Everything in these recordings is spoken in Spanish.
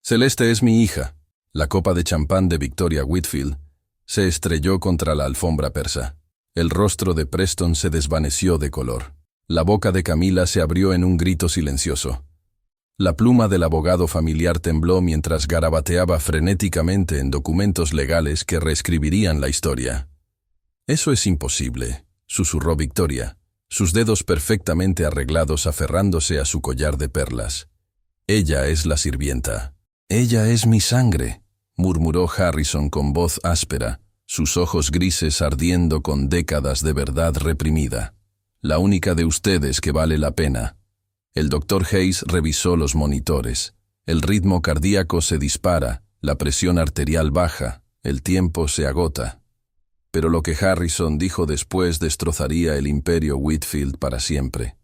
Celeste es mi hija. La copa de champán de Victoria Whitfield se estrelló contra la alfombra persa. El rostro de Preston se desvaneció de color. La boca de Camila se abrió en un grito silencioso. La pluma del abogado familiar tembló mientras garabateaba frenéticamente en documentos legales que reescribirían la historia. «Eso es imposible», susurró Victoria, sus dedos perfectamente arreglados aferrándose a su collar de perlas. «Ella es la sirvienta». «Ella es mi sangre», murmuró Harrison con voz áspera, sus ojos grises ardiendo con décadas de verdad reprimida. «La única de ustedes que vale la pena». El Dr. Hayes revisó los monitores. El ritmo cardíaco se dispara, la presión arterial baja, el tiempo se agota. Pero lo que Harrison dijo después destrozaría el imperio Whitfield para siempre.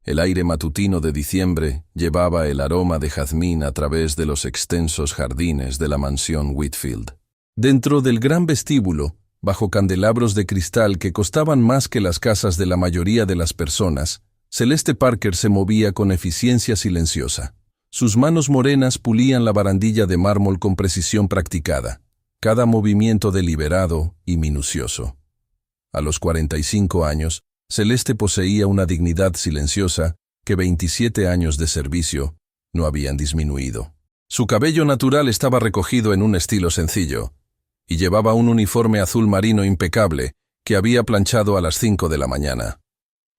El aire matutino de diciembre llevaba el aroma de jazmín a través de los extensos jardines de la mansión Whitfield. Dentro del gran vestíbulo, bajo candelabros de cristal que costaban más que las casas de la mayoría de las personas, Celeste Parker se movía con eficiencia silenciosa. Sus manos morenas pulían la barandilla de mármol con precisión practicada, cada movimiento deliberado y minucioso. A los 45 años, Celeste poseía una dignidad silenciosa que 27 años de servicio no habían disminuido. Su cabello natural estaba recogido en un estilo sencillo, y llevaba un uniforme azul marino impecable que había planchado a las 5 de la mañana.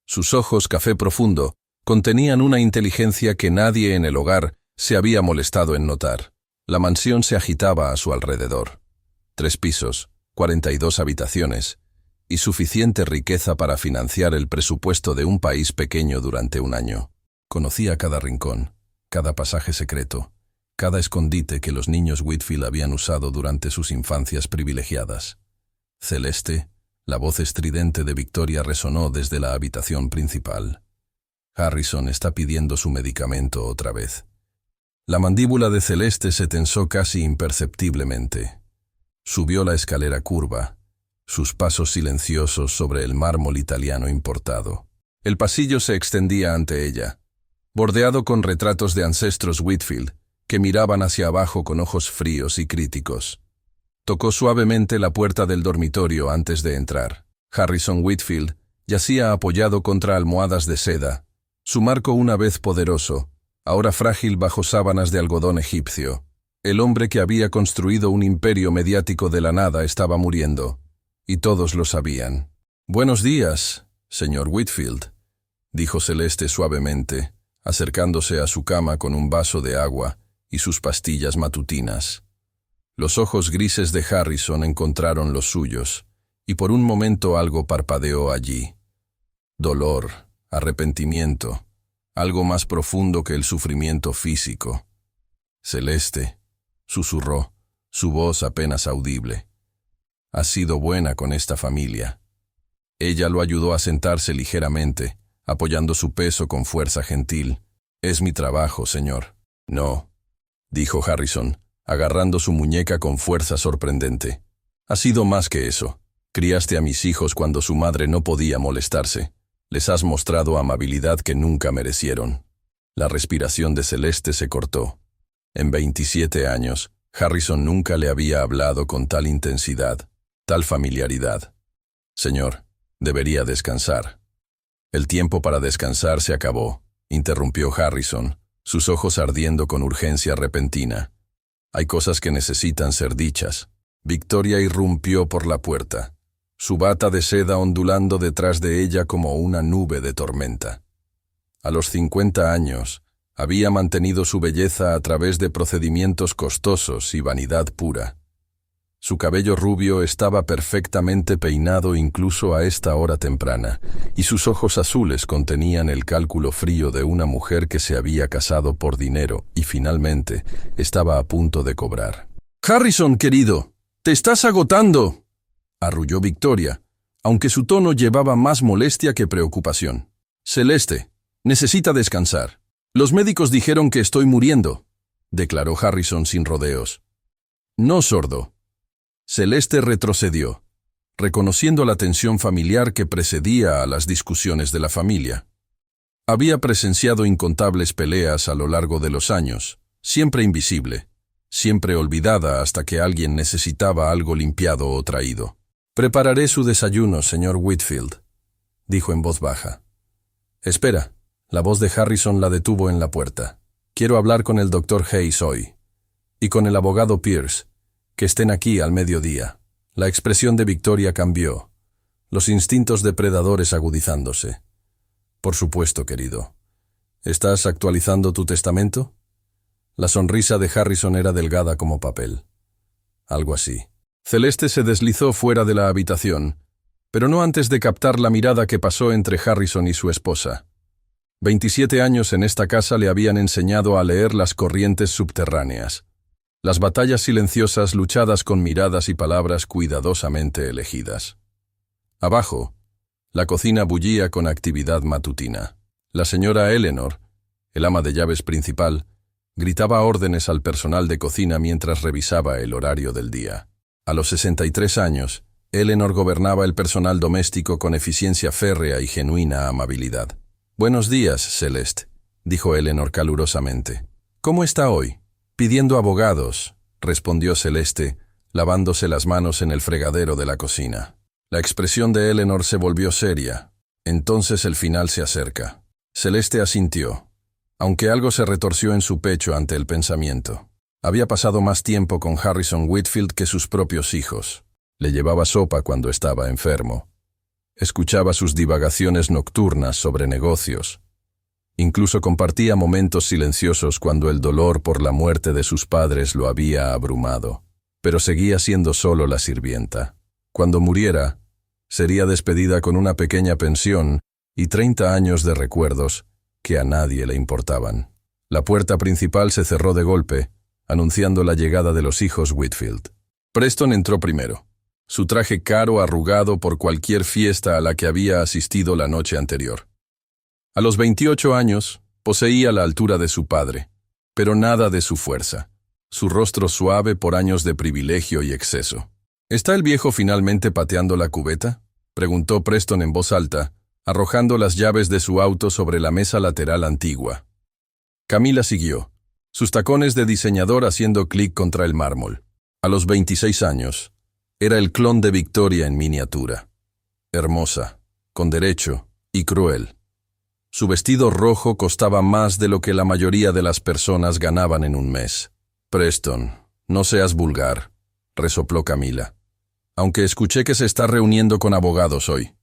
Sus ojos café profundo contenían una inteligencia que nadie en el hogar se había molestado en notar. La mansión se agitaba a su alrededor. 3 pisos, 42 habitaciones, y suficiente riqueza para financiar el presupuesto de un país pequeño durante un año. Conocía cada rincón, cada pasaje secreto, cada escondite que los niños Whitfield habían usado durante sus infancias privilegiadas. Celeste, la voz estridente de Victoria resonó desde la habitación principal. Harrison está pidiendo su medicamento otra vez. La mandíbula de Celeste se tensó casi imperceptiblemente. Subió la escalera curva, sus pasos silenciosos sobre el mármol italiano importado. El pasillo se extendía ante ella, bordeado con retratos de ancestros Whitfield, que miraban hacia abajo con ojos fríos y críticos. Tocó suavemente la puerta del dormitorio antes de entrar. Harrison Whitfield yacía apoyado contra almohadas de seda, su marco una vez poderoso, ahora frágil bajo sábanas de algodón egipcio. El hombre que había construido un imperio mediático de la nada estaba muriendo, y todos lo sabían. «Buenos días, señor Whitfield», dijo Celeste suavemente, acercándose a su cama con un vaso de agua y sus pastillas matutinas. Los ojos grises de Harrison encontraron los suyos, y por un momento algo parpadeó allí. Dolor, arrepentimiento, algo más profundo que el sufrimiento físico. «Celeste», susurró, su voz apenas audible. «Has sido buena con esta familia». Ella lo ayudó a sentarse ligeramente, apoyando su peso con fuerza gentil. «Es mi trabajo, señor». «No», dijo Harrison, agarrando su muñeca con fuerza sorprendente. «Ha sido más que eso. Criaste a mis hijos cuando su madre no podía molestarse. Les has mostrado amabilidad que nunca merecieron». La respiración de Celeste se cortó. En 27 años, Harrison nunca le había hablado con tal intensidad, tal familiaridad. «Señor, debería descansar». «El tiempo para descansar se acabó», interrumpió Harrison, sus ojos ardiendo con urgencia repentina. «Hay cosas que necesitan ser dichas». Victoria irrumpió por la puerta, su bata de seda ondulando detrás de ella como una nube de tormenta. A los 50 años, había mantenido su belleza a través de procedimientos costosos y vanidad pura. Su cabello rubio estaba perfectamente peinado incluso a esta hora temprana, y sus ojos azules contenían el cálculo frío de una mujer que se había casado por dinero y finalmente estaba a punto de cobrar. «Harrison, querido, te estás agotando», arrulló Victoria, aunque su tono llevaba más molestia que preocupación. «Celeste, necesita descansar. Los médicos dijeron que estoy muriendo», declaró Harrison sin rodeos. «No, sordo». Celeste retrocedió, reconociendo la tensión familiar que precedía a las discusiones de la familia. Había presenciado incontables peleas a lo largo de los años, siempre invisible, siempre olvidada hasta que alguien necesitaba algo limpiado o traído. «Prepararé su desayuno, señor Whitfield», dijo en voz baja. «Espera», la voz de Harrison la detuvo en la puerta. «Quiero hablar con el doctor Hayes hoy. Y con el abogado Pierce. Que estén aquí al mediodía». La expresión de Victoria cambió, los instintos depredadores agudizándose. «Por supuesto, querido. ¿Estás actualizando tu testamento?» La sonrisa de Harrison era delgada como papel. Algo así. Celeste se deslizó fuera de la habitación, pero no antes de captar la mirada que pasó entre Harrison y su esposa. 27 años en esta casa le habían enseñado a leer las corrientes subterráneas, las batallas silenciosas luchadas con miradas y palabras cuidadosamente elegidas. Abajo, la cocina bullía con actividad matutina. La señora Eleanor, el ama de llaves principal, gritaba órdenes al personal de cocina mientras revisaba el horario del día. A los 63 años, Eleanor gobernaba el personal doméstico con eficiencia férrea y genuina amabilidad. «Buenos días, Celeste», dijo Eleanor calurosamente. «¿Cómo está hoy?» «Pidiendo abogados», respondió Celeste, lavándose las manos en el fregadero de la cocina. La expresión de Eleanor se volvió seria. «Entonces el final se acerca». Celeste asintió, aunque algo se retorció en su pecho ante el pensamiento. Había pasado más tiempo con Harrison Whitfield que sus propios hijos. Le llevaba sopa cuando estaba enfermo. Escuchaba sus divagaciones nocturnas sobre negocios. Incluso compartía momentos silenciosos cuando el dolor por la muerte de sus padres lo había abrumado. Pero seguía siendo solo la sirvienta. Cuando muriera, sería despedida con una pequeña pensión y 30 años de recuerdos que a nadie le importaban. La puerta principal se cerró de golpe, anunciando la llegada de los hijos Whitfield. Preston entró primero, su traje caro arrugado por cualquier fiesta a la que había asistido la noche anterior. A los 28 años, poseía la altura de su padre, pero nada de su fuerza, su rostro suave por años de privilegio y exceso. «¿Está el viejo finalmente pateando la cubeta?», preguntó Preston en voz alta, arrojando las llaves de su auto sobre la mesa lateral antigua. Camila siguió, sus tacones de diseñador haciendo clic contra el mármol. A los 26 años, era el clon de Victoria en miniatura. Hermosa, con derecho y cruel. Su vestido rojo costaba más de lo que la mayoría de las personas ganaban en un mes. «Preston, no seas vulgar», resopló Camila. «Aunque escuché que se está reuniendo con abogados hoy».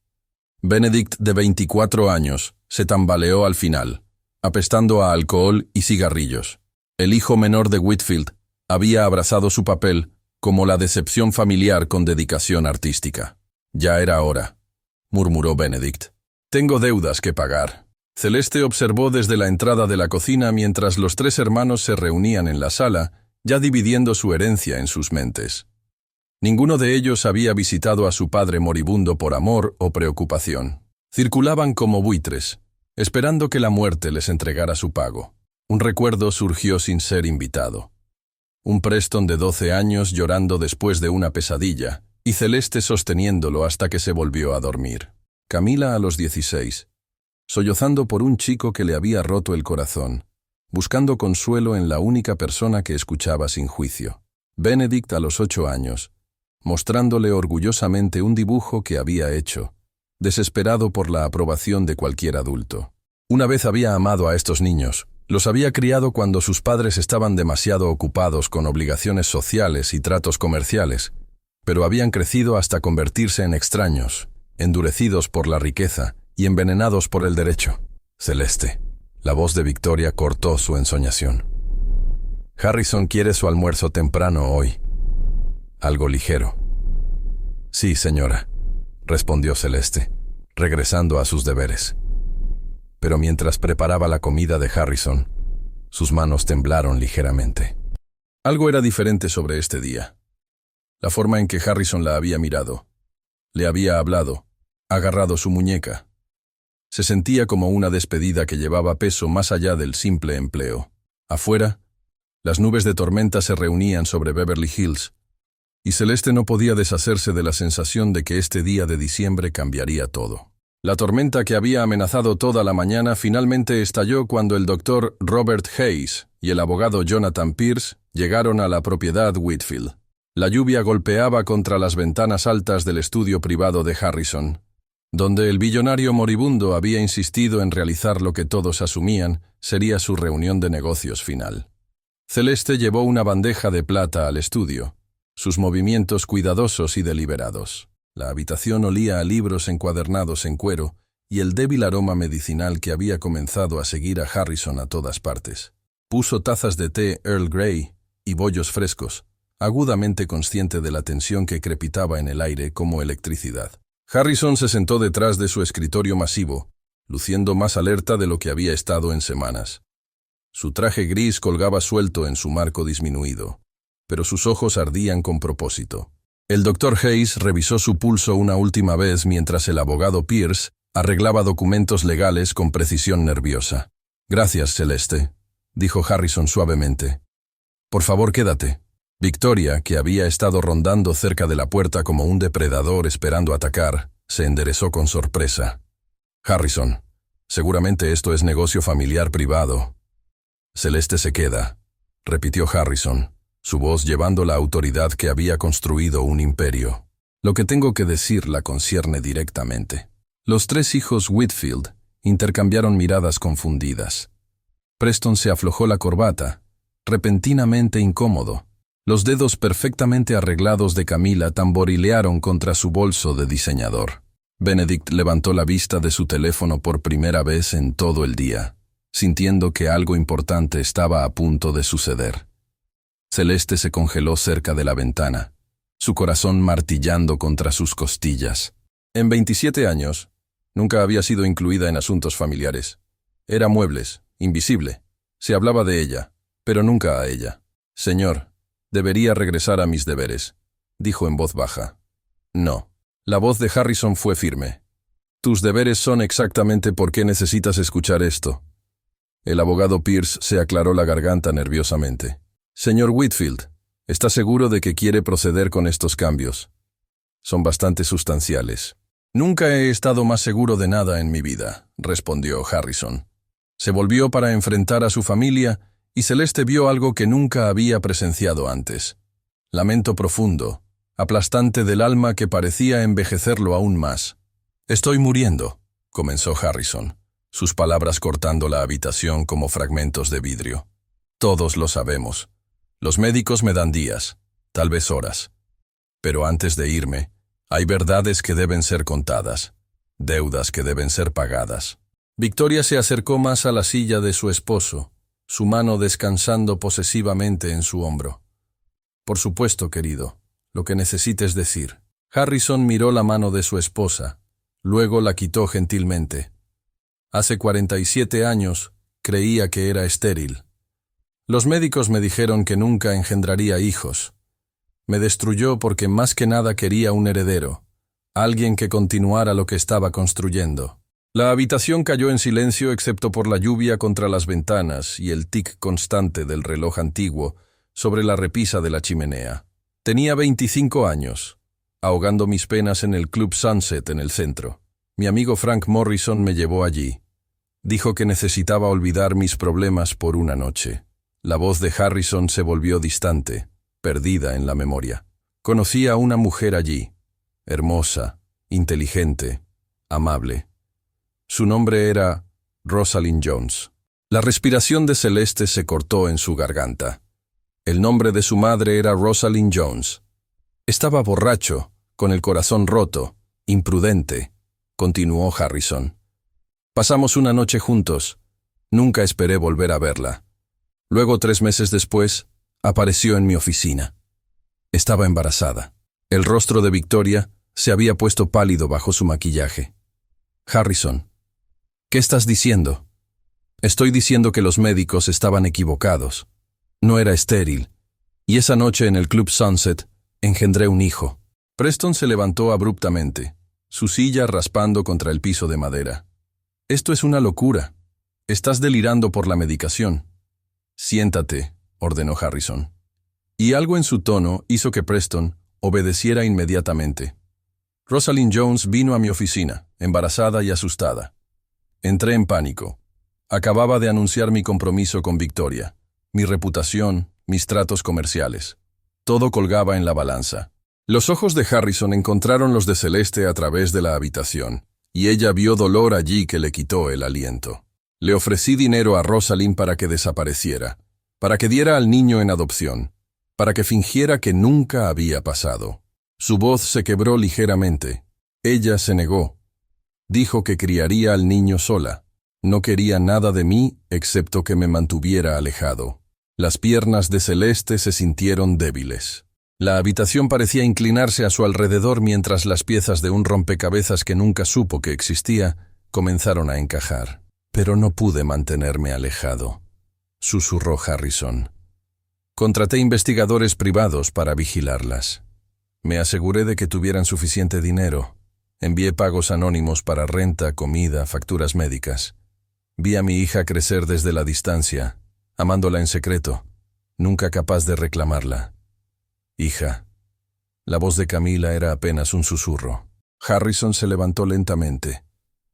Benedict, de 24 años, se tambaleó al final, apestando a alcohol y cigarrillos. El hijo menor de Whitfield había abrazado su papel como la decepción familiar con dedicación artística. «Ya era hora», murmuró Benedict. «Tengo deudas que pagar». Celeste observó desde la entrada de la cocina mientras los tres hermanos se reunían en la sala, ya dividiendo su herencia en sus mentes. Ninguno de ellos había visitado a su padre moribundo por amor o preocupación. Circulaban como buitres, esperando que la muerte les entregara su pago. Un recuerdo surgió sin ser invitado. Un Preston de 12 años llorando después de una pesadilla, y Celeste sosteniéndolo hasta que se volvió a dormir. Camila a los 16, sollozando por un chico que le había roto el corazón, buscando consuelo en la única persona que escuchaba sin juicio. Benedict a los 8 años, mostrándole orgullosamente un dibujo que había hecho, desesperado por la aprobación de cualquier adulto. Una vez había amado a estos niños, los había criado cuando sus padres estaban demasiado ocupados con obligaciones sociales y tratos comerciales, pero habían crecido hasta convertirse en extraños, endurecidos por la riqueza y envenenados por el derecho. Celeste, la voz de Victoria cortó su ensoñación. «Harrison quiere su almuerzo temprano hoy. Algo ligero». «Sí, señora», respondió Celeste, regresando a sus deberes. Pero mientras preparaba la comida de Harrison, sus manos temblaron ligeramente. Algo era diferente sobre este día. La forma en que Harrison la había mirado, le había hablado, agarrado su muñeca. Se sentía como una despedida que llevaba peso más allá del simple empleo. Afuera, las nubes de tormenta se reunían sobre Beverly Hills, y Celeste no podía deshacerse de la sensación de que este día de diciembre cambiaría todo. La tormenta que había amenazado toda la mañana finalmente estalló cuando el doctor Robert Hayes y el abogado Jonathan Pierce llegaron a la propiedad Whitfield. La lluvia golpeaba contra las ventanas altas del estudio privado de Harrison, donde el billonario moribundo había insistido en realizar lo que todos asumían sería su reunión de negocios final. Celeste llevó una bandeja de plata al estudio, sus movimientos cuidadosos y deliberados. La habitación olía a libros encuadernados en cuero y el débil aroma medicinal que había comenzado a seguir a Harrison a todas partes. Puso tazas de té Earl Grey y bollos frescos, agudamente consciente de la tensión que crepitaba en el aire como electricidad. Harrison se sentó detrás de su escritorio masivo, luciendo más alerta de lo que había estado en semanas. Su traje gris colgaba suelto en su marco disminuido, pero sus ojos ardían con propósito. El doctor Hayes revisó su pulso una última vez mientras el abogado Pierce arreglaba documentos legales con precisión nerviosa. «Gracias, Celeste», dijo Harrison suavemente. «Por favor, quédate». Victoria, que había estado rondando cerca de la puerta como un depredador esperando atacar, se enderezó con sorpresa. «Harrison, seguramente esto es negocio familiar privado». «Celeste se queda», repitió Harrison, su voz llevando la autoridad que había construido un imperio. «Lo que tengo que decir la concierne directamente». Los tres hijos Whitfield intercambiaron miradas confundidas. Preston se aflojó la corbata, repentinamente incómodo. Los dedos perfectamente arreglados de Camila tamborilearon contra su bolso de diseñador. Benedict levantó la vista de su teléfono por primera vez en todo el día, sintiendo que algo importante estaba a punto de suceder. Celeste se congeló cerca de la ventana, su corazón martillando contra sus costillas. En 27 años, nunca había sido incluida en asuntos familiares. Era muebles, invisible. Se hablaba de ella, pero nunca a ella. «Señor, debería regresar a mis deberes», dijo en voz baja. «No». La voz de Harrison fue firme. «Tus deberes son exactamente por qué necesitas escuchar esto». El abogado Pierce se aclaró la garganta nerviosamente. «Señor Whitfield, ¿está seguro de que quiere proceder con estos cambios? Son bastante sustanciales». «Nunca he estado más seguro de nada en mi vida», respondió Harrison. Se volvió para enfrentar a su familia y Celeste vio algo que nunca había presenciado antes. Lamento profundo, aplastante del alma que parecía envejecerlo aún más. «Estoy muriendo», comenzó Harrison, sus palabras cortando la habitación como fragmentos de vidrio. «Todos lo sabemos. Los médicos me dan días, tal vez horas. Pero antes de irme, hay verdades que deben ser contadas, deudas que deben ser pagadas». Victoria se acercó más a la silla de su esposo, su mano descansando posesivamente en su hombro. «Por supuesto, querido, lo que necesites decir». Harrison miró la mano de su esposa, luego la quitó gentilmente. «Hace 47 años creía que era estéril. Los médicos me dijeron que nunca engendraría hijos. Me destruyó porque más que nada quería un heredero, alguien que continuara lo que estaba construyendo». La habitación cayó en silencio excepto por la lluvia contra las ventanas y el tic constante del reloj antiguo sobre la repisa de la chimenea. Tenía 25 años, ahogando mis penas en el Club Sunset en el centro. Mi amigo Frank Morrison me llevó allí. Dijo que necesitaba olvidar mis problemas por una noche. La voz de Harrison se volvió distante, perdida en la memoria. Conocí a una mujer allí, hermosa, inteligente, amable. Su nombre era Rosalind Jones. La respiración de Celeste se cortó en su garganta. El nombre de su madre era Rosalind Jones. Estaba borracho, con el corazón roto, imprudente, continuó Harrison. Pasamos una noche juntos. Nunca esperé volver a verla. Luego, 3 meses después, apareció en mi oficina. Estaba embarazada. El rostro de Victoria se había puesto pálido bajo su maquillaje. «Harrison, ¿qué estás diciendo?» «Estoy diciendo que los médicos estaban equivocados. No era estéril. Y esa noche en el Club Sunset engendré un hijo». Preston se levantó abruptamente, su silla raspando contra el piso de madera. «Esto es una locura. Estás delirando por la medicación». «Siéntate», ordenó Harrison. Y algo en su tono hizo que Preston obedeciera inmediatamente. Rosalind Jones vino a mi oficina, embarazada y asustada. Entré en pánico. Acababa de anunciar mi compromiso con Victoria, mi reputación, mis tratos comerciales. Todo colgaba en la balanza. Los ojos de Harrison encontraron los de Celeste a través de la habitación, y ella vio dolor allí que le quitó el aliento. Le ofrecí dinero a Rosalind para que desapareciera, para que diera al niño en adopción, para que fingiera que nunca había pasado. Su voz se quebró ligeramente. Ella se negó. Dijo que criaría al niño sola. No quería nada de mí excepto que me mantuviera alejado. Las piernas de Celeste se sintieron débiles. La habitación parecía inclinarse a su alrededor mientras las piezas de un rompecabezas que nunca supo que existía comenzaron a encajar. Pero no pude mantenerme alejado, susurró Harrison. Contraté investigadores privados para vigilarlas. Me aseguré de que tuvieran suficiente dinero. Envié pagos anónimos para renta, comida, facturas médicas. Vi a mi hija crecer desde la distancia, amándola en secreto, nunca capaz de reclamarla. Hija. La voz de Camila era apenas un susurro. Harrison se levantó lentamente,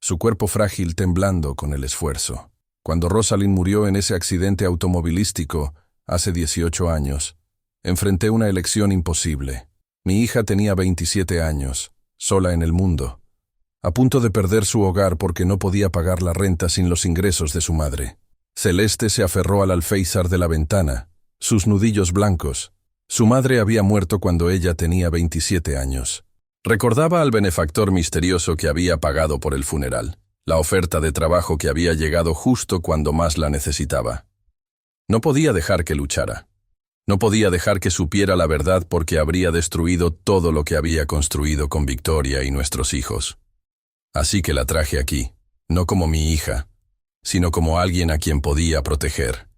su cuerpo frágil temblando con el esfuerzo. Cuando Rosalind murió en ese accidente automovilístico, hace 18 años, enfrenté una elección imposible. Mi hija tenía 27 años, sola en el mundo, a punto de perder su hogar porque no podía pagar la renta sin los ingresos de su madre. Celeste se aferró al alféizar de la ventana, sus nudillos blancos. Su madre había muerto cuando ella tenía 27 años. Recordaba al benefactor misterioso que había pagado por el funeral, la oferta de trabajo que había llegado justo cuando más la necesitaba. No podía dejar que luchara. No podía dejar que supiera la verdad porque habría destruido todo lo que había construido con Victoria y nuestros hijos. Así que la traje aquí, no como mi hija, sino como alguien a quien podía proteger,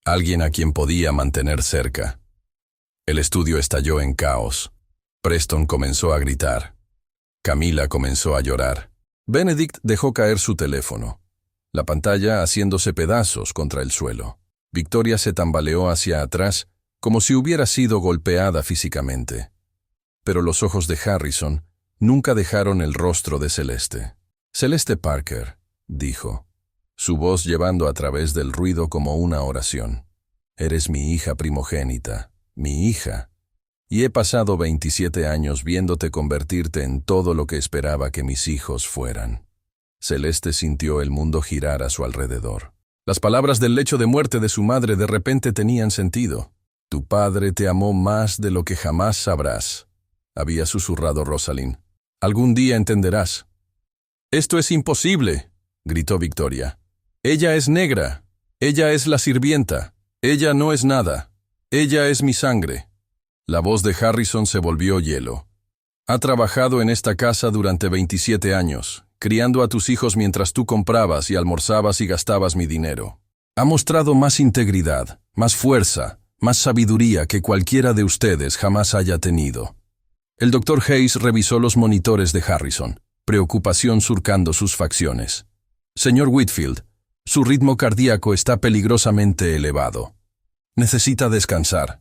alguien a quien podía mantener cerca. El estudio estalló en caos. Preston comenzó a gritar. Camila comenzó a llorar. Benedict dejó caer su teléfono, la pantalla haciéndose pedazos contra el suelo. Victoria se tambaleó hacia atrás como si hubiera sido golpeada físicamente. Pero los ojos de Harrison nunca dejaron el rostro de Celeste. Celeste Parker, dijo, su voz llevando a través del ruido como una oración. Eres mi hija primogénita. Mi hija, y he pasado 27 años viéndote convertirte en todo lo que esperaba que mis hijos fueran. Celeste sintió el mundo girar a su alrededor. Las palabras del lecho de muerte de su madre de repente tenían sentido. Tu padre te amó más de lo que jamás sabrás, había susurrado Rosalind. Algún día entenderás. Esto es imposible, gritó Victoria. Ella es negra, ella es la sirvienta, ella no es nada. Ella es mi sangre. La voz de Harrison se volvió hielo. Ha trabajado en esta casa durante 27 años, criando a tus hijos mientras tú comprabas y almorzabas y gastabas mi dinero. Ha mostrado más integridad, más fuerza, más sabiduría que cualquiera de ustedes jamás haya tenido. El Dr. Hayes revisó los monitores de Harrison, preocupación surcando sus facciones. Señor Whitfield, su ritmo cardíaco está peligrosamente elevado. Necesita descansar.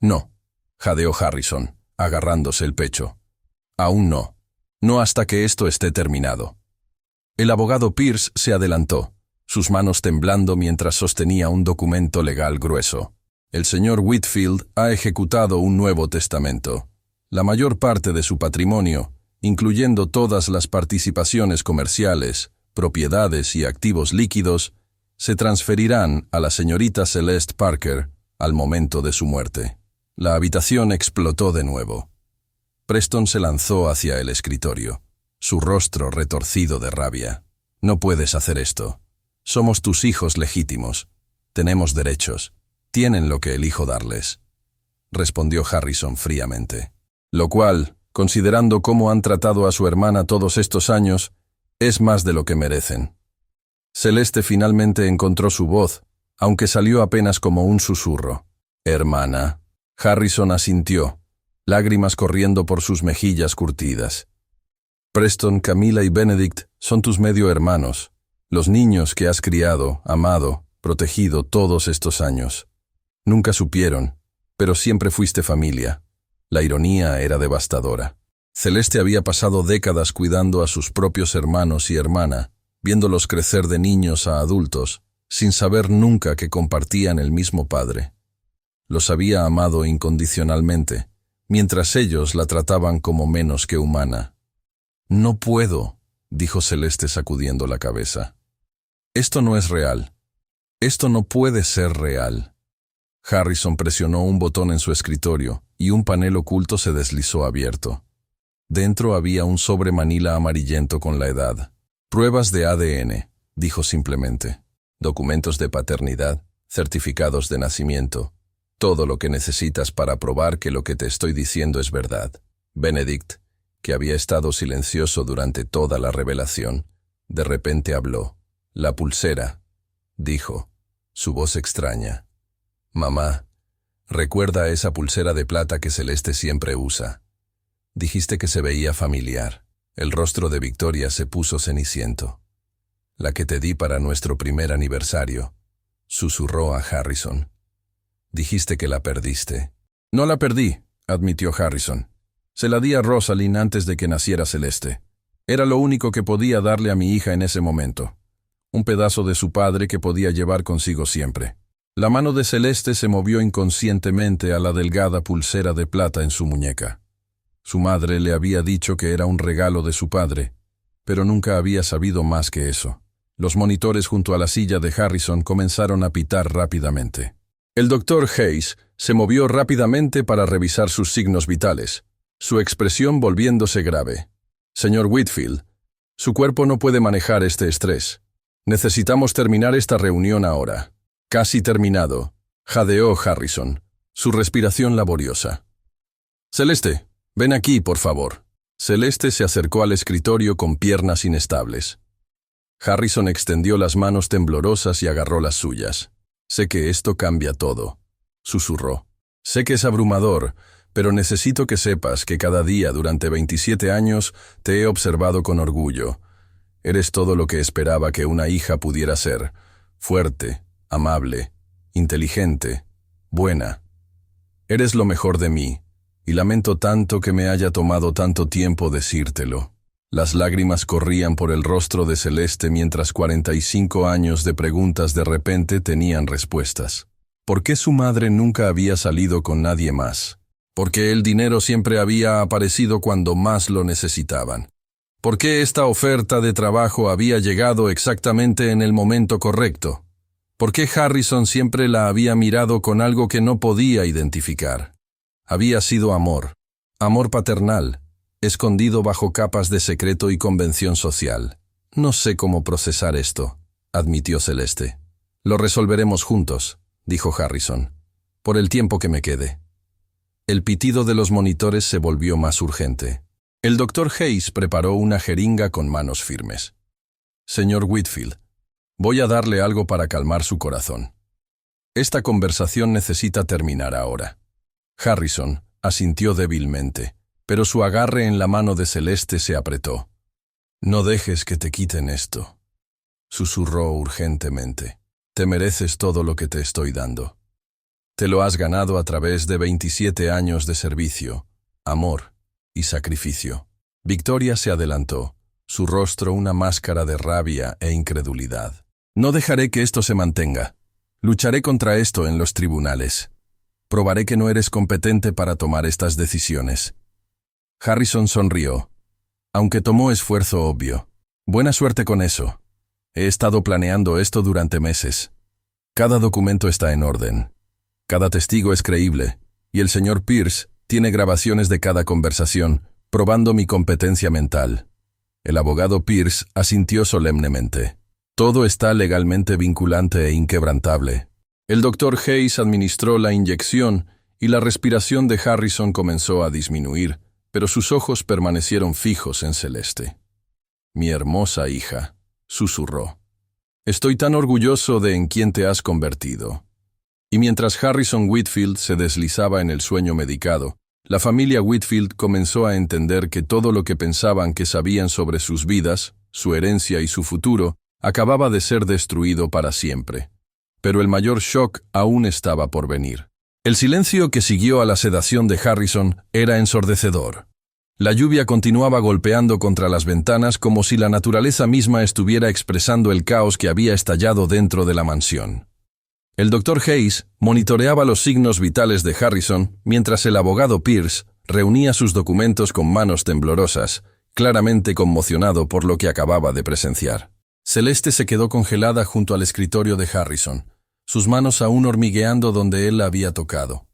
No, jadeó Harrison, agarrándose el pecho. Aún no. No hasta que esto esté terminado. El abogado Pierce se adelantó, sus manos temblando mientras sostenía un documento legal grueso. El señor Whitfield ha ejecutado un nuevo testamento. La mayor parte de su patrimonio, incluyendo todas las participaciones comerciales, propiedades y activos líquidos, se transferirán a la señorita Celeste Parker al momento de su muerte. La habitación explotó de nuevo. Preston se lanzó hacia el escritorio, su rostro retorcido de rabia. No puedes hacer esto. Somos tus hijos legítimos. Tenemos derechos. Tienen lo que elijo darles. Respondió Harrison fríamente. Lo cual, considerando cómo han tratado a su hermana todos estos años, es más de lo que merecen. Celeste finalmente encontró su voz, aunque salió apenas como un susurro. Hermana. Harrison asintió, lágrimas corriendo por sus mejillas curtidas. Preston, Camila y Benedict son tus medio hermanos, los niños que has criado, amado, protegido todos estos años. Nunca supieron, pero siempre fuiste familia. La ironía era devastadora. Celeste había pasado décadas cuidando a sus propios hermanos y hermana, viéndolos crecer de niños a adultos, sin saber nunca que compartían el mismo padre. Los había amado incondicionalmente, mientras ellos la trataban como menos que humana. «No puedo», dijo Celeste sacudiendo la cabeza. «Esto no es real. Esto no puede ser real». Harrison presionó un botón en su escritorio y un panel oculto se deslizó abierto. Dentro había un sobre manila amarillento con la edad. «Pruebas de ADN», dijo simplemente. «Documentos de paternidad, certificados de nacimiento. Todo lo que necesitas para probar que lo que te estoy diciendo es verdad». Benedict, que había estado silencioso durante toda la revelación, de repente habló. «La pulsera», dijo, su voz extraña. «Mamá, recuerda esa pulsera de plata que Celeste siempre usa. Dijiste que se veía familiar». El rostro de Victoria se puso ceniciento. «La que te di para nuestro primer aniversario», susurró a Harrison. «Dijiste que la perdiste». «No la perdí», admitió Harrison. «Se la di a Rosalind antes de que naciera Celeste. Era lo único que podía darle a mi hija en ese momento. Un pedazo de su padre que podía llevar consigo siempre». La mano de Celeste se movió inconscientemente a la delgada pulsera de plata en su muñeca. Su madre le había dicho que era un regalo de su padre, pero nunca había sabido más que eso. Los monitores junto a la silla de Harrison comenzaron a pitar rápidamente. El doctor Hayes se movió rápidamente para revisar sus signos vitales, su expresión volviéndose grave. «Señor Whitfield, su cuerpo no puede manejar este estrés. Necesitamos terminar esta reunión ahora». «Casi terminado», jadeó Harrison, su respiración laboriosa. «Celeste, ven aquí, por favor». Celeste se acercó al escritorio con piernas inestables. Harrison extendió las manos temblorosas y agarró las suyas. «Sé que esto cambia todo», susurró. «Sé que es abrumador, pero necesito que sepas que cada día durante 27 años te he observado con orgullo. Eres todo lo que esperaba que una hija pudiera ser: fuerte, amable, inteligente, buena. Eres lo mejor de mí, y lamento tanto que me haya tomado tanto tiempo decírtelo». Las lágrimas corrían por el rostro de Celeste mientras 45 años de preguntas de repente tenían respuestas. ¿Por qué su madre nunca había salido con nadie más? ¿Por qué el dinero siempre había aparecido cuando más lo necesitaban? ¿Por qué esta oferta de trabajo había llegado exactamente en el momento correcto? ¿Por qué Harrison siempre la había mirado con algo que no podía identificar? Había sido amor, amor paternal, escondido bajo capas de secreto y convención social. «No sé cómo procesar esto», admitió Celeste. «Lo resolveremos juntos», dijo Harrison, «por el tiempo que me quede». El pitido de los monitores se volvió más urgente. El doctor Hayes preparó una jeringa con manos firmes. «Señor Whitfield, voy a darle algo para calmar su corazón. Esta conversación necesita terminar ahora». Harrison asintió débilmente, pero su agarre en la mano de Celeste se apretó. «No dejes que te quiten esto», susurró urgentemente. «Te mereces todo lo que te estoy dando. Te lo has ganado a través de 27 años de servicio, amor y sacrificio». Victoria se adelantó, su rostro una máscara de rabia e incredulidad. «No dejaré que esto se mantenga. Lucharé contra esto en los tribunales. Probaré que no eres competente para tomar estas decisiones». Harrison sonrió, aunque tomó esfuerzo obvio. «Buena suerte con eso. He estado planeando esto durante meses. Cada documento está en orden. Cada testigo es creíble, y el señor Pierce tiene grabaciones de cada conversación, probando mi competencia mental». El abogado Pierce asintió solemnemente. «Todo está legalmente vinculante e inquebrantable». El doctor Hayes administró la inyección y la respiración de Harrison comenzó a disminuir, pero sus ojos permanecieron fijos en Celeste. «Mi hermosa hija», susurró. «Estoy tan orgulloso de en quién te has convertido». Y mientras Harrison Whitfield se deslizaba en el sueño medicado, la familia Whitfield comenzó a entender que todo lo que pensaban que sabían sobre sus vidas, su herencia y su futuro, acababa de ser destruido para siempre. Pero el mayor shock aún estaba por venir. El silencio que siguió a la sedación de Harrison era ensordecedor. La lluvia continuaba golpeando contra las ventanas como si la naturaleza misma estuviera expresando el caos que había estallado dentro de la mansión. El Dr. Hayes monitoreaba los signos vitales de Harrison mientras el abogado Pierce reunía sus documentos con manos temblorosas, claramente conmocionado por lo que acababa de presenciar. Celeste se quedó congelada junto al escritorio de Harrison, sus manos aún hormigueando donde él la había tocado.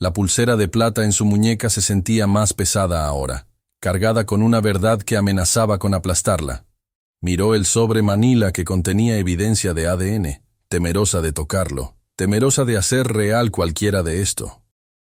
La pulsera de plata en su muñeca se sentía más pesada ahora, cargada con una verdad que amenazaba con aplastarla. Miró el sobre manila que contenía evidencia de ADN, temerosa de tocarlo, temerosa de hacer real cualquiera de esto.